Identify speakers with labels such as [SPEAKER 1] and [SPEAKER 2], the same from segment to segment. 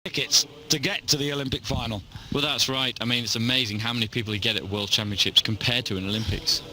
[SPEAKER 1] tickets to get to the Olympic final.
[SPEAKER 2] Well, that's right. I mean, it's amazing how many people you get at World Championships compared to an Olympics.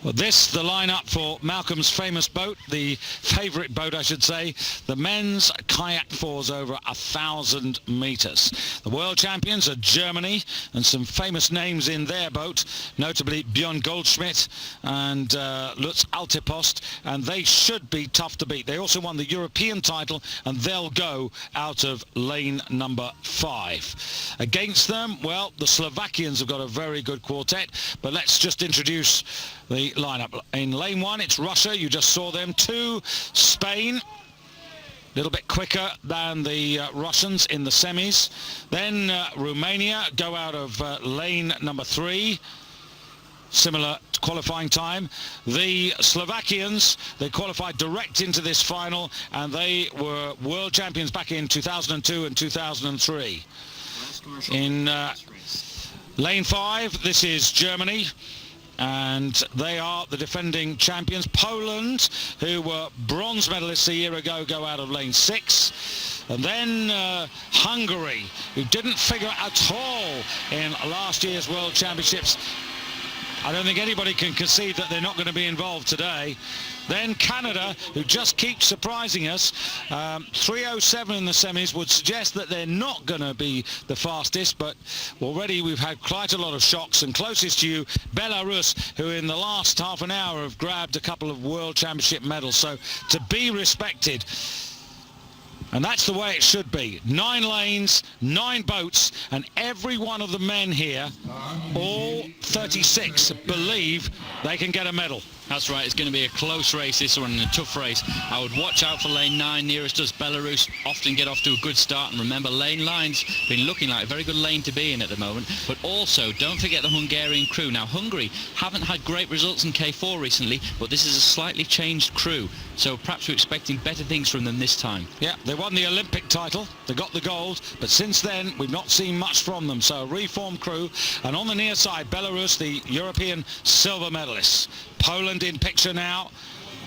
[SPEAKER 1] Well, the lineup for Malcolm's famous boat, the favourite boat, I should say, the men's kayak fours over 1,000 metres. The world champions are Germany, and some famous names in their boat, notably Björn Goldschmidt and Lutz Altepost, and they should be tough to beat. They also won the European title, and they'll go out of lane number 5. Against them, well, the Slovakians have got a very good quartet, but let's just introduce the lineup. In lane 1, it's Russia. You just saw them. 2, Spain. A little bit quicker than the Russians in the semis. Then Romania go out of lane number 3. Similar qualifying time. The Slovakians, they qualified direct into this final, and they were world champions back in 2002 and 2003. In lane 5, this is Germany, and they are the defending champions. Poland, who were bronze medalists a year ago, go out of lane 6. And then Hungary, who didn't figure at all in last year's World Championships. I don't think anybody can concede that they're not going to be involved today. Then Canada, who just keeps surprising us. 3:07 in the semis would suggest that they're not going to be the fastest, but already we've had quite a lot of shocks. And closest to you, Belarus, who in the last half an hour have grabbed a couple of World Championship medals. So to be respected. And that's the way it should be. 9 lanes, 9 boats, and every one of the men here, all 36, believe they can get a medal.
[SPEAKER 2] That's right, it's going to be a close race, this one, and a tough race. I would watch out for lane 9, nearest us, Belarus, often get off to a good start. And remember, lane 9's been looking like a very good lane to be in at the moment. But also, don't forget the Hungarian crew. Now, Hungary haven't had great results in K4 recently, but this is a slightly changed crew. So perhaps we're expecting better things from them this time.
[SPEAKER 1] Yeah, they won the Olympic title, they got the gold, but since then we've not seen much from them. So a reformed crew, and on the near side, Belarus, the European silver medalists. Poland in picture now.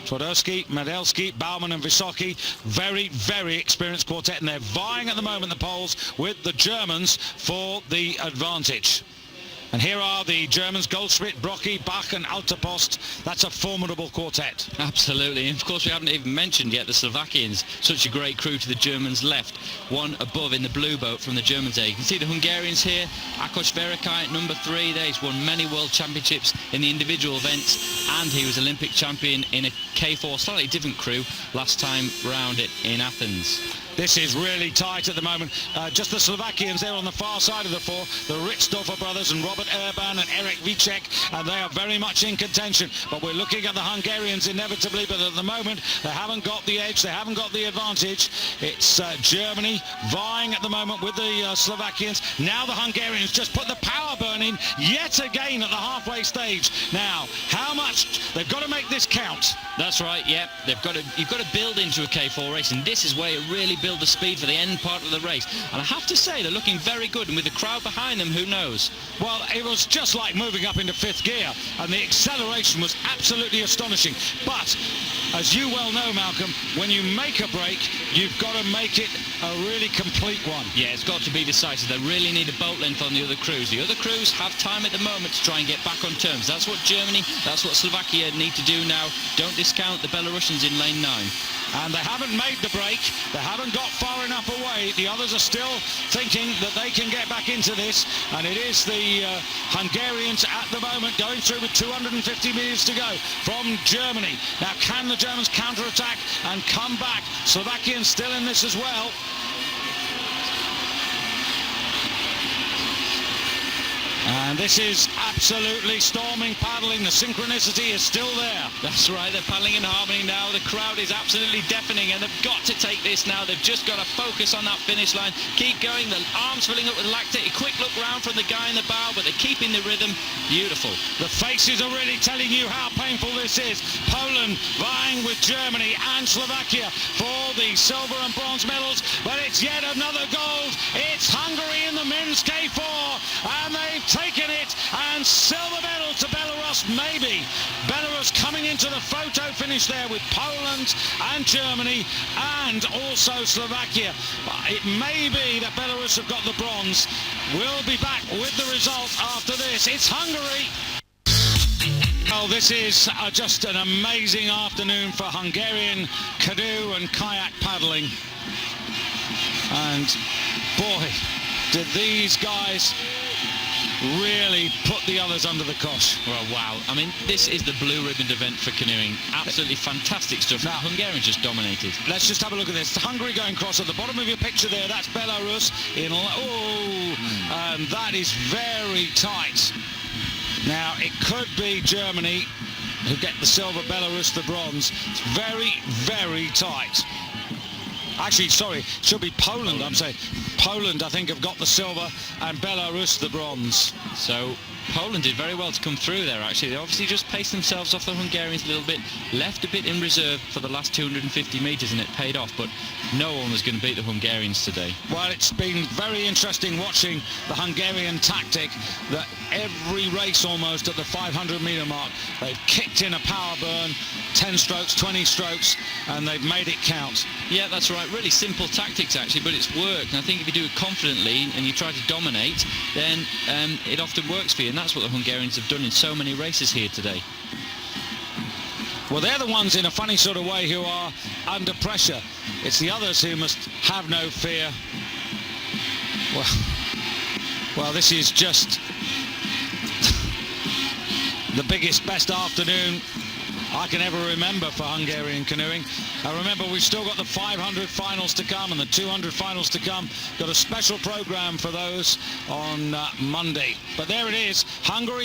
[SPEAKER 1] Twardowski, Medelski, Baumann and Wysoki, very, very experienced quartet, and they're vying at the moment, the Poles, with the Germans for the advantage. And here are the Germans, Goldschmidt, Brockie, Bach and Altepost. That's a formidable quartet.
[SPEAKER 2] Absolutely. And of course, we haven't even mentioned yet the Slovakians. Such a great crew to the Germans' left. One above in the blue boat from the Germans there. You can see the Hungarians here. Akos Verikai, number 3 there. He's won many world championships in the individual events, and he was Olympic champion in a K4, slightly different crew, last time round it in Athens.
[SPEAKER 1] This is really tight at the moment. Just the Slovakians there on the far side of the 4, the Ritzdorfer brothers and Robert Erban and Eric Vicek, and they are very much in contention. But we're looking at the Hungarians inevitably, but at the moment they haven't got the edge, they haven't got the advantage. It's Germany vying at the moment with the Slovakians. Now the Hungarians just put the power burning yet again at the halfway stage. Now, how much? They've got to make this count.
[SPEAKER 2] That's right, yeah. You've got to build into a K4 race, and this is where you really build the speed for the end part of the race. And I have to say, they're looking very good, and with the crowd behind them, who knows?
[SPEAKER 1] Well, it was just like moving up into 5th gear, and the acceleration was absolutely astonishing. But, as you well know, Malcolm, when you make a break, you've got to make it a really complete one.
[SPEAKER 2] Yeah, it's got to be decisive. They really need a boat length on the other crews. The other crews have time at the moment to try and get back on terms. That's what Germany, that's what Slovakia need to do now. Don't discount the Belarusians in lane 9.
[SPEAKER 1] And they haven't made the break, they haven't got far enough away. The others are still thinking that they can get back into this, and it is the Hungarians at the moment going through with 250 metres to go from Germany. Now, can the Germans counter-attack and come back? Slovakians still in this as well. And this is absolutely storming paddling. The synchronicity is still there.
[SPEAKER 2] That's right, they're paddling in harmony now. The crowd is absolutely deafening, and they've got to take this now. They've just got to focus on that finish line. Keep going, the arms filling up with lactate. A quick look round from the guy in the bow, but they're keeping the rhythm. Beautiful.
[SPEAKER 1] The faces are really telling you how painful this is. Poland vying with Germany and Slovakia for the silver and bronze medals, but it's yet another gold. It's Hungary in the men's K4, and they've taken taken it, and silver medal to Belarus, maybe. Belarus coming into the photo finish there with Poland and Germany and also Slovakia. It may be that Belarus have got the bronze. We'll be back with the result after this. It's Hungary. Well, this is just an amazing afternoon for Hungarian canoe and kayak paddling. And boy, did these guys really put the others under the cosh.
[SPEAKER 2] Well, wow. I mean, this is the blue ribbon event for canoeing. Absolutely fantastic stuff. Now, Hungarians just dominated.
[SPEAKER 1] Let's just have a look at this. Hungary going cross at the bottom of your picture there. That's Belarus in... and that is very tight. Now, it could be Germany who get the silver, Belarus the bronze. It's very, very tight. Actually, sorry, it should be Poland, I'm saying. Poland, I think, have got the silver and Belarus the bronze.
[SPEAKER 2] So Poland did very well to come through there, actually. They obviously just paced themselves off the Hungarians a little bit, left a bit in reserve for the last 250 metres, and it paid off, but no one was going to beat the Hungarians today.
[SPEAKER 1] Well, it's been very interesting watching the Hungarian tactic, that every race almost at the 500-metre mark, they've kicked in a power burn, 10 strokes, 20 strokes, and they've made it count.
[SPEAKER 2] Yeah, that's right. Really simple tactics, actually, but it's worked. And I think if you do it confidently and you try to dominate, then it often works for you. And that's what the Hungarians have done in so many races here today.
[SPEAKER 1] Well, they're the ones in a funny sort of way who are under pressure. It's the others who must have no fear. Well, this is just the biggest, best afternoon I can ever remember for Hungarian canoeing. I remember we've still got the 500 finals to come and the 200 finals to come. Got a special program for those on Monday. But there it is, Hungary.